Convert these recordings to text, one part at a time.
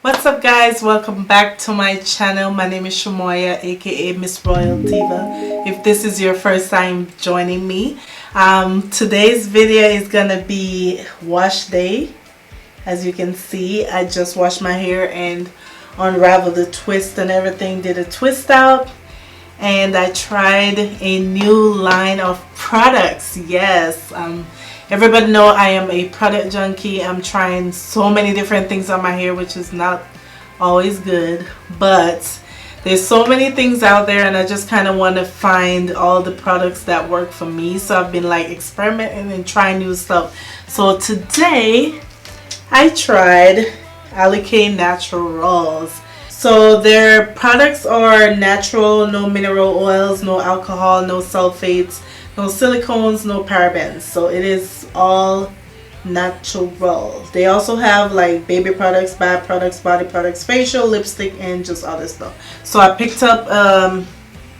What's up, guys? Welcome back to my channel. My name is Shamoya, aka Miss Royal Diva. If this is your first time joining me, today's video is gonna be wash day. As you can see, I just washed my hair and unraveled the twist and everything, did a twist out, and I tried a new line of products. Yes, everybody know I am a product junkie. I'm trying so many different things on my hair, which is not always good, but there's so many things out there and I just kind of want to find all the products that work for me. So I've been like experimenting and trying new stuff. So today I tried ALIKAYNATURALS. So their products are natural, no mineral oils, no alcohol, no sulfates, no silicones, no parabens. So it is all natural. They also have like baby products, bath products, body products, facial, lipstick, and just other stuff. So I picked up,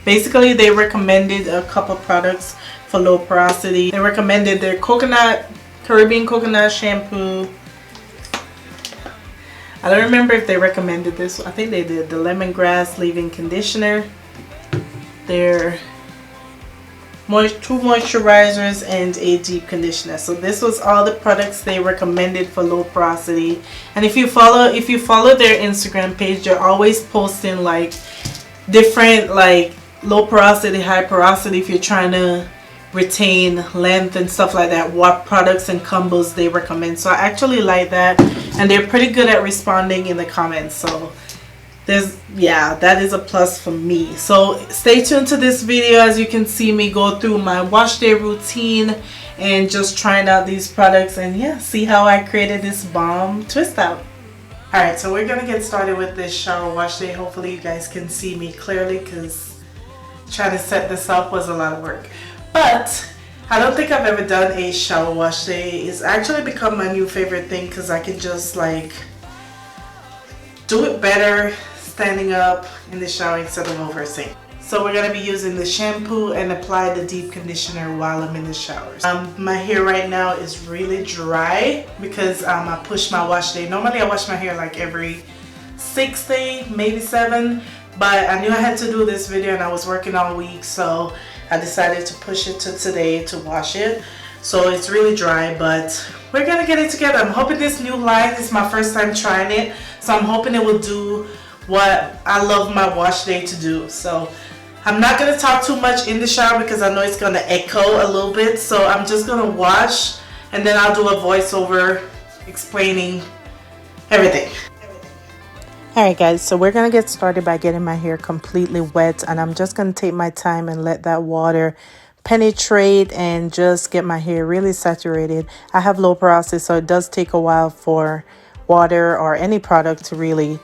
basically they recommended a couple products for low porosity. They recommended their Caribbean coconut shampoo. I don't remember if they recommended this. I think they did. The lemongrass leave-in conditioner. Their two moisturizers and a deep conditioner. So this was all the products they recommended for low porosity. And if you follow their Instagram page, they're always posting like different like low porosity, high porosity, if you're trying to retain length and stuff like that, what products and combos they recommend. So I actually like that, and they're pretty good at responding in the comments. So that is a plus for me. So stay tuned to this video as you can see me go through my wash day routine and just trying out these products, and yeah, see how I created this bomb twist out. Alright, so we're gonna get started with this shower wash day. Hopefully you guys can see me clearly because trying to set this up was a lot of work. But I don't think I've ever done a shower wash day. It's actually become my new favorite thing because I can just like do it better standing up in the shower instead of over a sink. So we're going to be using the shampoo and apply the deep conditioner while I'm in the shower. My hair right now is really dry because I pushed my wash day. Normally I wash my hair like every 6 day, maybe 7. But I knew I had to do this video and I was working all week, so I decided to push it to today to wash it. So it's really dry, but we're gonna get it together. I'm hoping this new line is my first time trying it, so I'm hoping it will do what I love my wash day to do. So I'm not gonna talk too much in the shower because I know it's gonna echo a little bit. So I'm just gonna wash and then I'll do a voiceover explaining everything. Alright guys, so we're going to get started by getting my hair completely wet, and I'm just going to take my time and let that water penetrate and just get my hair really saturated. I have low porosity, so it does take a while for water or any product to really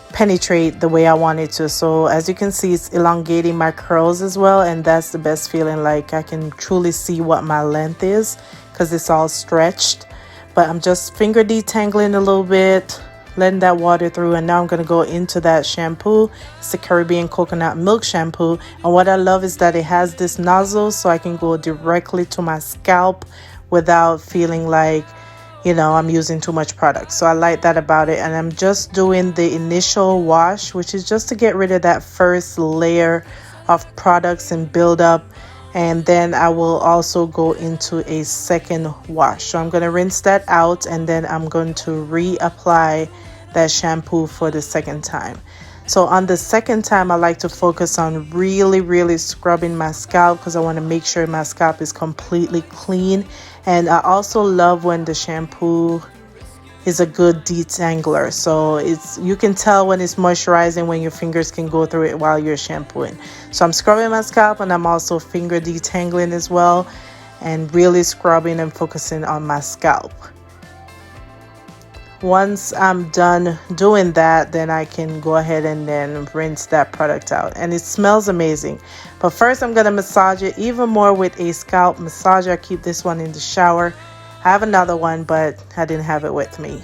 penetrate the way I want it to. So as you can see, it's elongating my curls as well, and that's the best feeling. Like I can truly see what my length is because it's all stretched. But I'm just finger detangling a little bit, letting that water through, and now I'm going to go into that shampoo. It's the Caribbean coconut milk shampoo, and what I love is that it has this nozzle so I can go directly to my scalp without feeling like, you know, I'm using too much product. So I like that about it, and I'm just doing the initial wash, which is just to get rid of that first layer of products and build up, and then I will also go into a second wash. So I'm going to rinse that out, and then I'm going to reapply that shampoo for the second time. So on the second time, I like to focus on really scrubbing my scalp because I want to make sure my scalp is completely clean. And I also love when the shampoo is a good detangler. So you can tell when it's moisturizing when your fingers can go through it while you're shampooing. So I'm scrubbing my scalp, and I'm also finger detangling as well, and really scrubbing and focusing on my scalp. Once I'm done doing that, then I can go ahead and then rinse that product out, and it smells amazing. But first I'm going to massage it even more with a scalp massager. I keep this one in the shower. I have another one, but I didn't have it with me.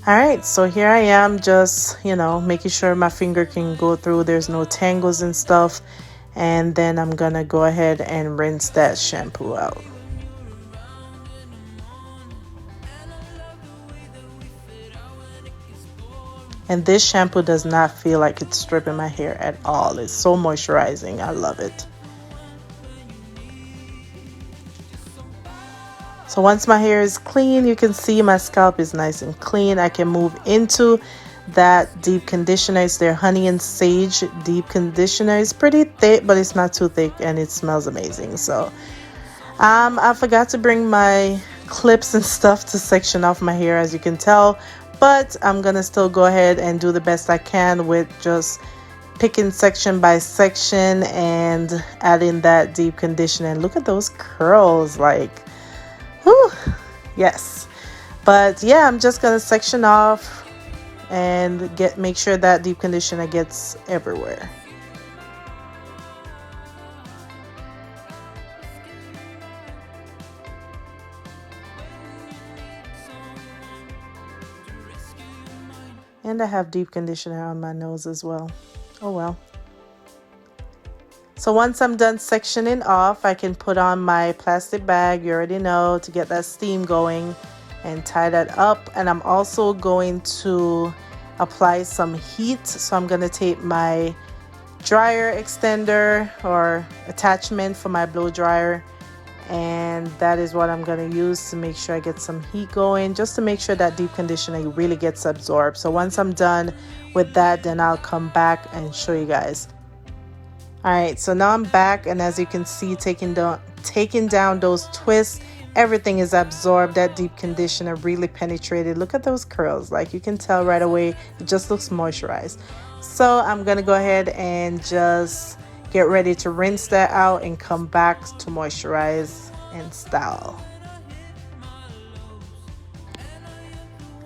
Alright, so here I am just, you know, making sure my finger can go through. There's no tangles and stuff. And then I'm gonna go ahead and rinse that shampoo out. And this shampoo does not feel like it's stripping my hair at all. It's so moisturizing. I love it. So once my hair is clean, you can see my scalp is nice and clean. I can move into that deep conditioner. It's their honey and sage deep conditioner. It's pretty thick, but it's not too thick, and it smells amazing. So I forgot to bring my clips and stuff to section off my hair, as you can tell, but I'm gonna still go ahead and do the best I can with just picking section by section and adding that deep conditioner. And look at those curls, like, whew, yes. But yeah, I'm just gonna section off and make sure that deep conditioner gets everywhere. And I have deep conditioner on my nose as well. Oh well. So once I'm done sectioning off, I can put on my plastic bag, you already know, to get that steam going, and tie that up. And I'm also going to apply some heat. So I'm going to take my dryer extender or attachment for my blow dryer, and that is what I'm going to use to make sure I get some heat going, just to make sure that deep conditioner really gets absorbed. So once I'm done with that, then I'll come back and show you guys. Alright, so now I'm back, and as you can see, taking down those twists, everything is absorbed. That deep conditioner really penetrated. Look at those curls, like you can tell right away, it just looks moisturized. So I'm gonna go ahead and just get ready to rinse that out and come back to moisturize and style.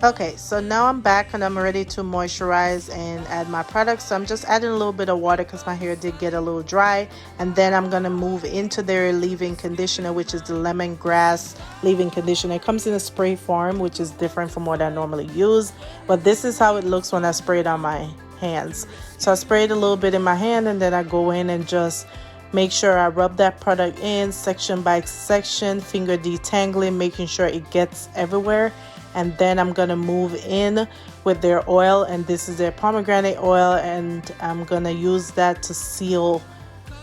Okay, so now I'm back and I'm ready to moisturize and add my products. So I'm just adding a little bit of water because my hair did get a little dry, and then I'm gonna move into their leave-in conditioner, which is the lemongrass leave-in conditioner. It comes in a spray form, which is different from what I normally use, but this is how it looks when I spray it on my hands. So I sprayed a little bit in my hand, and then I go in and just make sure I rub that product in section by section, finger detangling, making sure it gets everywhere. And then I'm gonna move in with their oil, and this is their pomegranate oil, and I'm gonna use that to seal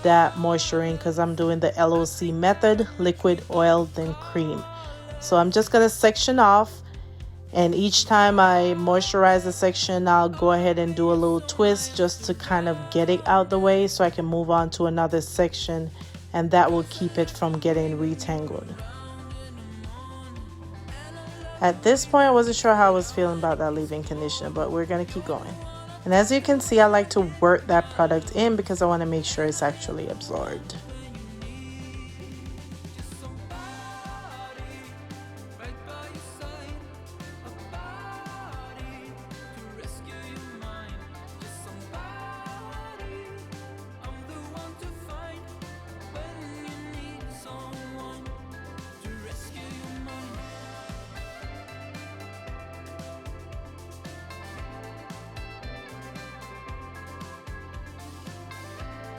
that moisture in because I'm doing the LOC method, liquid, oil, then cream. So I'm just gonna section off, and each time I moisturize a section, I'll go ahead and do a little twist just to kind of get it out the way so I can move on to another section, and that will keep it from getting retangled. At this point, I wasn't sure how I was feeling about that leave-in conditioner, but we're going to keep going. And as you can see, I like to work that product in because I want to make sure it's actually absorbed.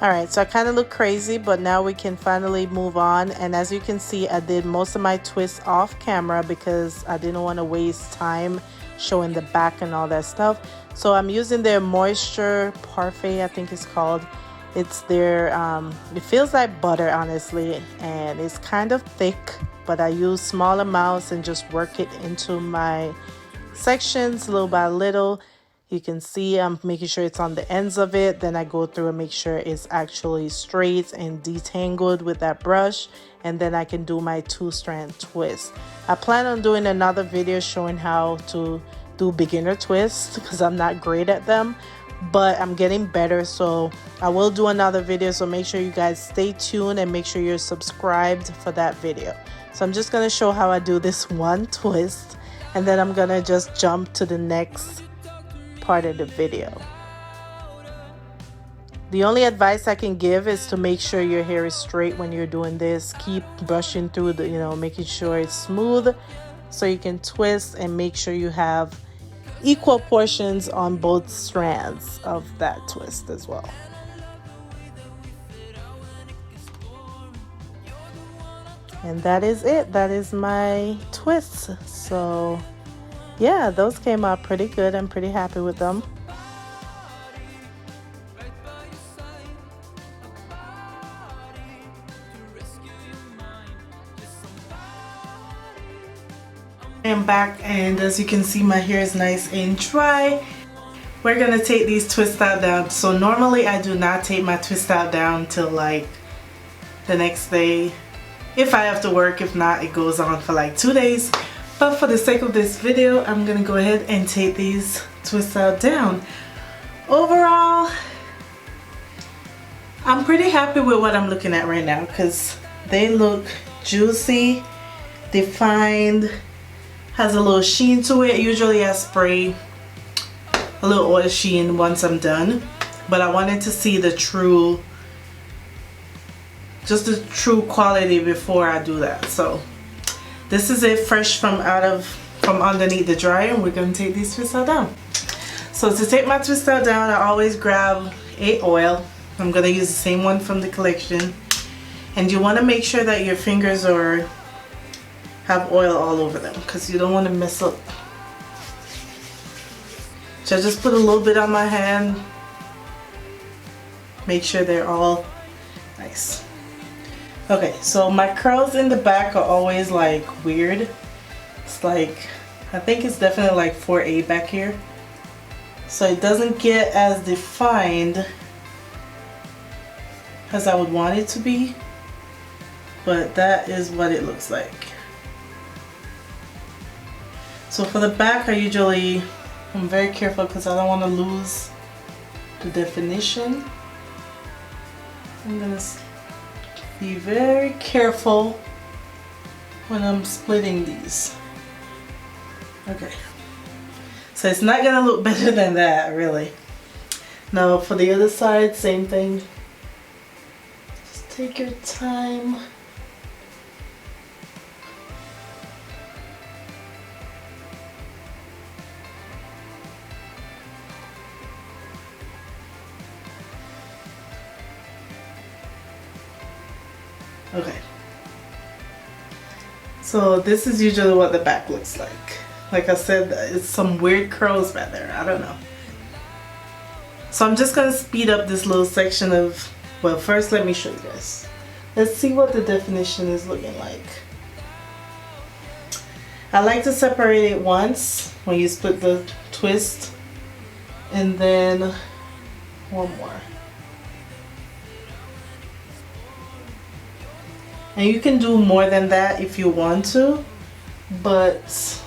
Alright, so I kind of look crazy, but now we can finally move on. And as you can see, I did most of my twists off camera because I didn't want to waste time showing the back and all that stuff. So I'm using their Moisture Parfait, I think it's called. It's their, it feels like butter, honestly, and it's kind of thick, but I use small amounts and just work it into my sections little by little. You can see I'm making sure it's on the ends of it. Then I go through and make sure it's actually straight and detangled with that brush. And then I can do my 2-strand twist. I plan on doing another video showing how to do beginner twists because I'm not great at them. But I'm getting better, so I will do another video. So make sure you guys stay tuned and make sure you're subscribed for that video. So I'm just going to show how I do this one twist. And then I'm going to just jump to the next part of the video. The only advice I can give is to make sure your hair is straight when you're doing this. Keep brushing through the, making sure it's smooth so you can twist, and make sure you have equal portions on both strands of that twist as well. And that is it. That is my twists. So yeah, those came out pretty good. I'm pretty happy with them. I am back, and as you can see, my hair is nice and dry. We're gonna take these twist out down. So normally I do not take my twist out down till like the next day if I have to work. If not, it goes on for like 2 days. But for the sake of this video, I'm gonna go ahead and take these twists out down. Overall, I'm pretty happy with what I'm looking at right now because they look juicy, defined, has a little sheen to it. Usually I spray a little oil sheen once I'm done, but I wanted to see the true, just the true quality before I do that. So this is it, fresh from underneath the dryer, and we're gonna take these twists out down. So to take my twist out down, I always grab a oil. I'm gonna use the same one from the collection, and you want to make sure that your fingers have oil all over them because you don't want to mess up. So I just put a little bit on my hand, make sure they're all nice. Okay, so my curls in the back are always like weird. It's like, I think it's definitely like 4A back here. So it doesn't get as defined as I would want it to be, but that is what it looks like. So for the back, I'm very careful because I don't want to lose the definition. I'm gonna be very careful when I'm splitting these. Okay, so it's not gonna look better than that, really. Now for the other side, same thing. Just take your time. Okay, so this is usually what the back looks like. Like I said, it's some weird curls back there. I don't know. So I'm just gonna speed up this little section of, well, first let me show you guys. Let's see what the definition is looking like. I like to separate it once when you split the twist, and then one more. And you can do more than that if you want to, but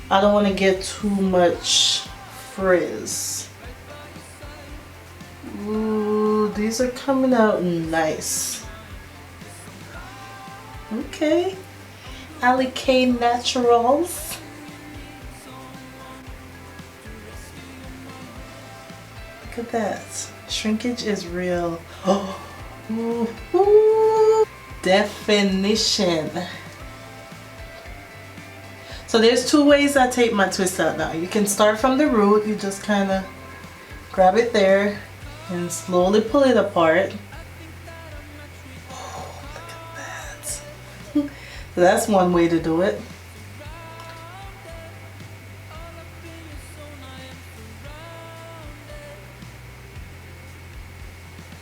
I don't want to get too much frizz. Ooh, these are coming out nice. Okay, ALIKAYNATURALS. Look at that. Shrinkage is real. Oh. Ooh, ooh. Definition. So there's 2 ways I take my twist out now. You can start from the root. You just kind of grab it there and slowly pull it apart. Oh, look at that. So that's one way to do it.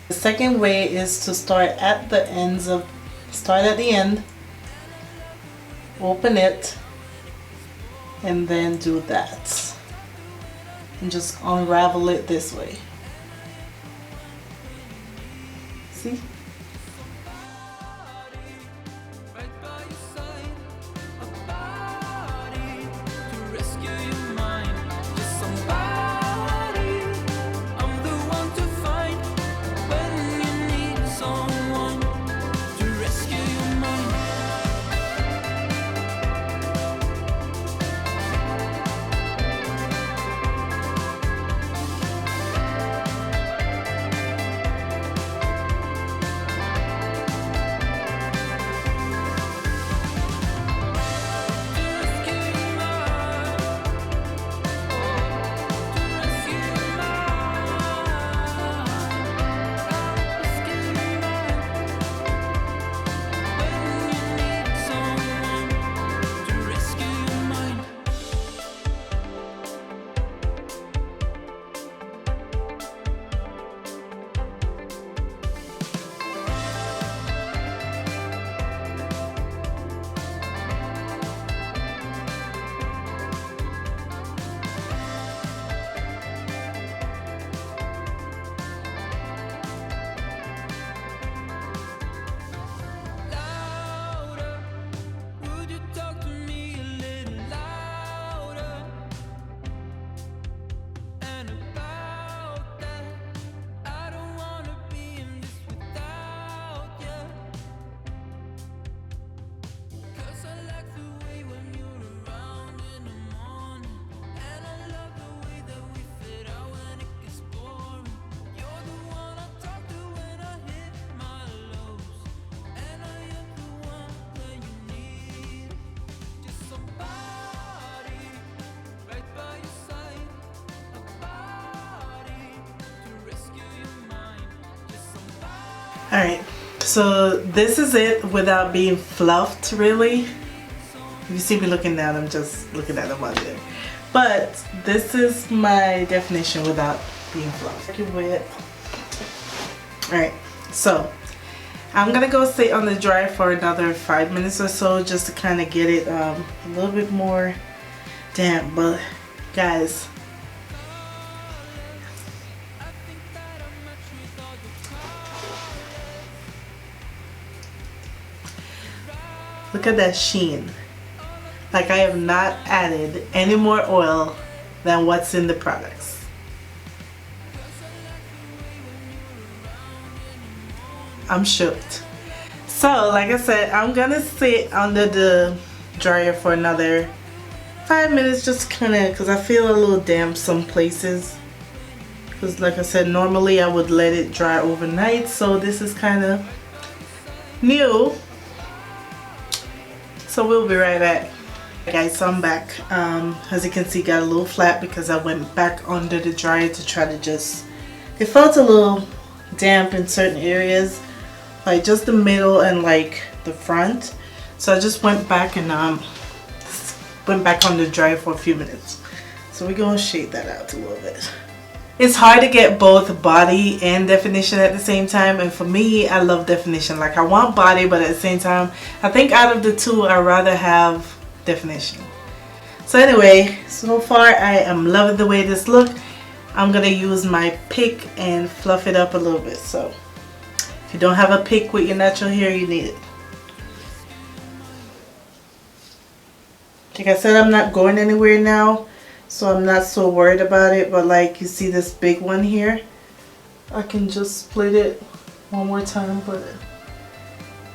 The second way is to start at the end, open it, and then do that. And just unravel it this way. See? Alright, so this is it without being fluffed really. If you see me looking down, I'm just looking at the one there. But this is my definition without being fluffed. Alright, so I'm gonna go sit on the dryer for another 5 minutes or so just to kind of get it a little bit more damp. But guys, look at that sheen. Like I have not added any more oil than what's in the products. I'm shooked. So like I said, I'm gonna sit under the dryer for another 5 minutes just kind of because I feel a little damp some places. Because like I said, normally I would let it dry overnight, so this is kind of new. So we'll be right back. Guys, so I'm back. As you can see, got a little flat because I went back under the dryer to try to just, it felt a little damp in certain areas, like just the middle and like the front. So I just went back and went back on the dryer for a few minutes. So we're gonna shade that out a little bit. It's hard to get both body and definition at the same time, and for me, I love definition. Like I want body, but at the same time, I think out of the two, I'd rather have definition. So anyway, so far I am loving the way this looks. I'm gonna use my pick and fluff it up a little bit. So if you don't have a pick with your natural hair, you need it. Like I said, I'm not going anywhere now, so I'm not so worried about it. But like you see this big one here, I can just split it one more time, but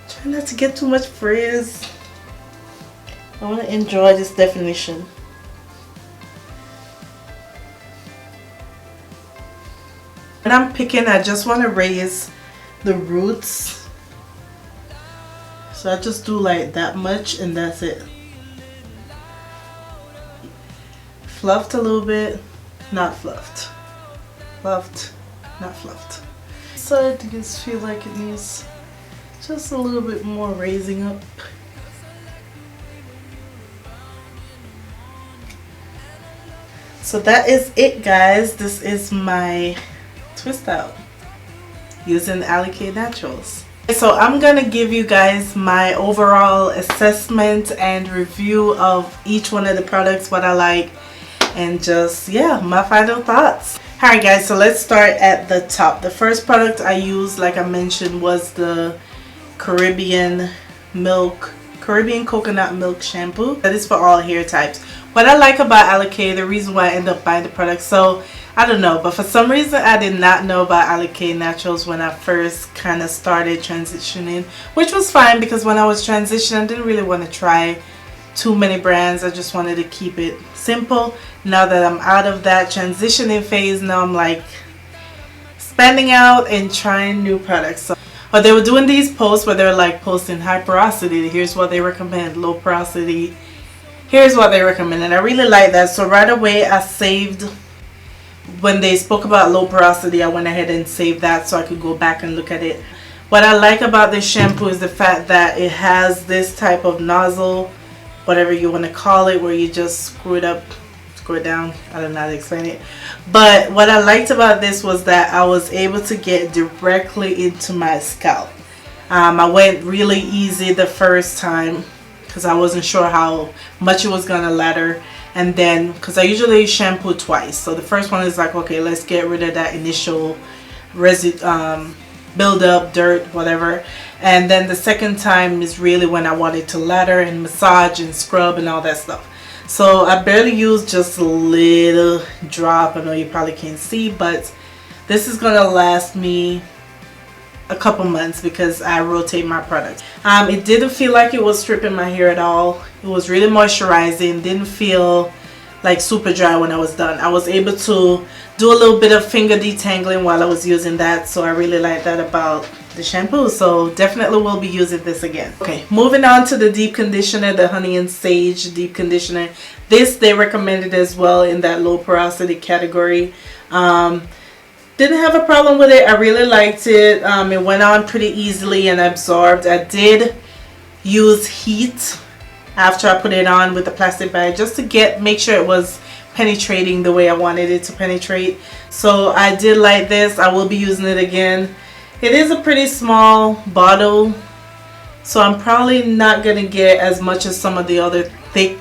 try not to get too much frizz. I want to enjoy this definition. When I'm picking, I just want to raise the roots. So I just do like that much and that's it. Fluffed a little bit, not fluffed. Fluffed, not fluffed. So I just feel like it needs just a little bit more raising up. So that is it, guys. This is my twist out using ALIKAYNATURALS. So I'm gonna give you guys my overall assessment and review of each one of the products, what I like, and just, yeah, my final thoughts. Alright guys, so let's start at the top. The first product I used, like I mentioned, was the Caribbean coconut milk shampoo. That is for all hair types. What I like about Alikay, the reason why I end up buying the product, so I don't know, but for some reason I did not know about ALIKAYNATURALS when I first kind of started transitioning, which was fine because when I was transitioning I didn't really want to try too many brands. I just wanted to keep it simple. Now that I'm out of that transitioning phase, now I'm like spending out and trying new products. So, but they were doing these posts where they're like posting high porosity, here's what they recommend, low porosity, here's what they recommend, and I really like that. So right away I saved, when they spoke about low porosity, I went ahead and saved that so I could go back and look at it. What I like about this shampoo is the fact that it has this type of nozzle, whatever you want to call it, where you just screw it up, screw it down, I don't know how to explain it. But what I liked about this was that I was able to get directly into my scalp. I went really easy the first time because I wasn't sure how much it was gonna lather, and then because I usually shampoo twice, so the first one is like, okay, let's get rid of that initial build up, dirt, whatever, and then the second time is really when I wanted to lather and massage and scrub and all that stuff. So I barely used just a little drop. I know you probably can't see, but this is gonna last me a couple months because I rotate my products. It didn't feel like it was stripping my hair at all. It was really moisturizing. Didn't feel like super dry when I was done. I was able to do a little bit of finger detangling while I was using that, so I really like that about the shampoo. So definitely will be using this again. Okay, moving on to the deep conditioner, the Honey and Sage deep conditioner. This they recommended as well in that low porosity category. Didn't have a problem with it. I really liked it. It went on pretty easily and absorbed. I did use heat after I put it on with the plastic bag just to make sure it was penetrating the way I wanted it to penetrate. So I did like this. I will be using it again. It is a pretty small bottle, so I'm probably not going to get as much as some of the other thick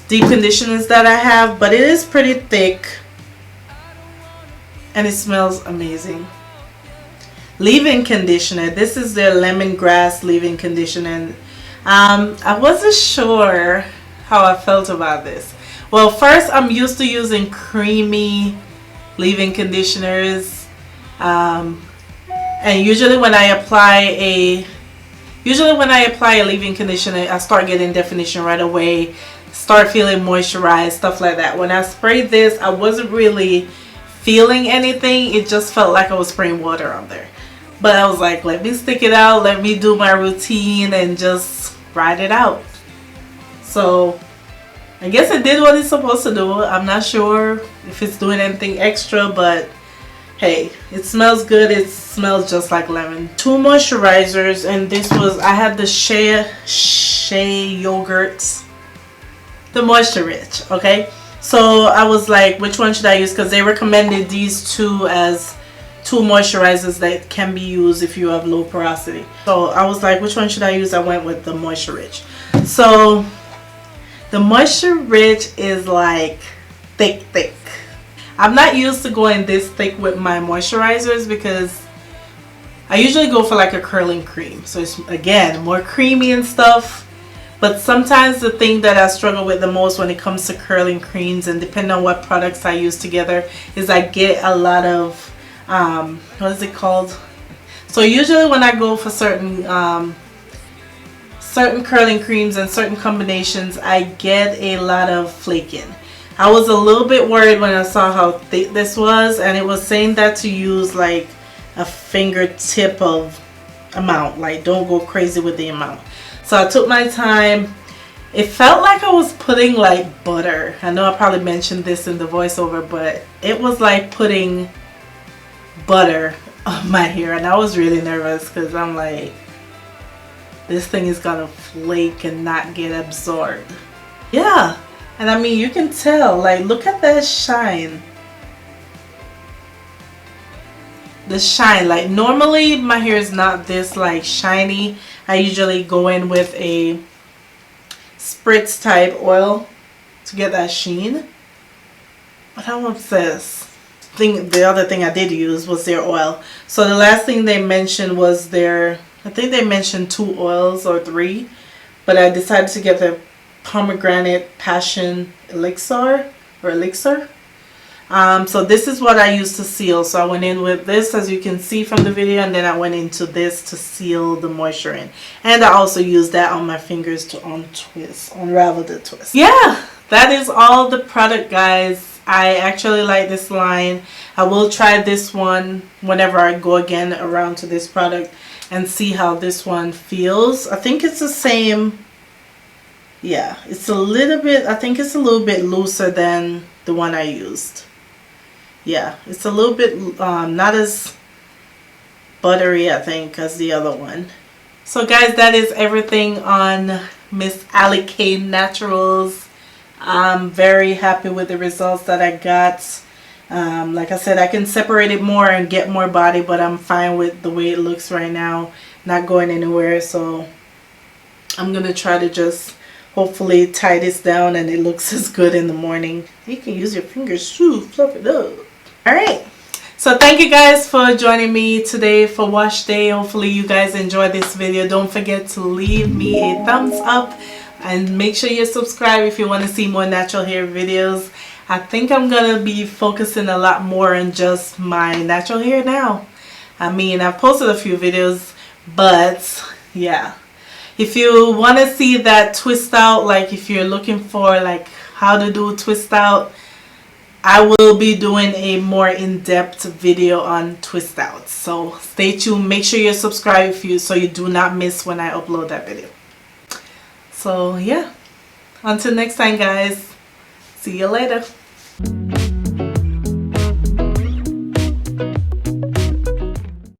deep conditioners that I have, but it is pretty thick and it smells amazing. Leave-in conditioner. This is their lemongrass leave-in conditioner. I wasn't sure how I felt about this. Well, first, I'm used to using creamy leave-in conditioners, and usually when I apply a leave-in conditioner, I start getting definition right away, start feeling moisturized, stuff like that. When I sprayed this, I wasn't really feeling anything. It just felt like I was spraying water on there. But I was like, let me stick it out, let me do my routine and just ride it out. So I guess it did what it's supposed to do. I'm not sure if it's doing anything extra, but hey, it smells good. It smells just like lemon. 2 moisturizers, and this was, I had the Shea yogurt, the Moisture Rich. Okay, so I was like, which one should I use? Because they recommended these 2 as 2 moisturizers that can be used if you have low porosity. So I was like, which one should I use? I went with the Moisture Rich. So the Moisture Rich is like thick. I'm not used to going this thick with my moisturizers because I usually go for like a curling cream. So it's, again, more creamy and stuff. But sometimes the thing that I struggle with the most when it comes to curling creams, and depending on what products I use together, is I get a lot of what is it called? So usually when I go for certain curling creams and certain combinations, I get a lot of flaking. I was a little bit worried when I saw how thick this was, and it was saying that to use like a fingertip of amount, like don't go crazy with the amount. So I took my time. It felt like I was putting like butter. I know I probably mentioned this in the voiceover, but it was like putting butter on my hair, and I was really nervous because I'm like, this thing is gonna flake and not get absorbed. Yeah, and I mean, you can tell, like, look at that shine. The shine, like normally my hair is not this like shiny. I usually go in with a spritz type oil to get that sheen, but I'm obsessed. The other thing I did use was their oil. So the last thing they mentioned was their, I think they mentioned 2 oils or 3, but I decided to get the pomegranate passion elixir or elixir. So this is what I used to seal. So I went in with this, as you can see from the video, and then I went into this to seal the moisture in. And I also used that on my fingers to unravel the twist. Yeah, that is all the product, guys. I actually like this line. I will try this one whenever I go again around to this product and see how this one feels. I think it's the same. Yeah, it's a little bit, I think it's a little bit looser than the one I used. Yeah, it's a little bit not as buttery, I think, as the other one. So guys, that is everything on Miss Alikay Naturals. I'm very happy with the results that I got. Like I said, I can separate it more and get more body, but I'm fine with the way it looks right now, not going anywhere. So I'm gonna try to just hopefully tie this down and it looks as good in the morning. You can use your fingers to fluff it up. Alright, so thank you guys for joining me today for wash day. Hopefully you guys enjoyed this video. Don't forget to leave me a thumbs up and make sure you subscribe if you want to see more natural hair videos. I think I'm gonna be focusing a lot more on just my natural hair now. I mean, I've posted a few videos, but yeah, if you want to see that twist out, like if you're looking for like how to do twist out, I will be doing a more in-depth video on twist outs. So stay tuned. Make sure you subscribe so you do not miss when I upload that video. So yeah, until next time guys, see you later.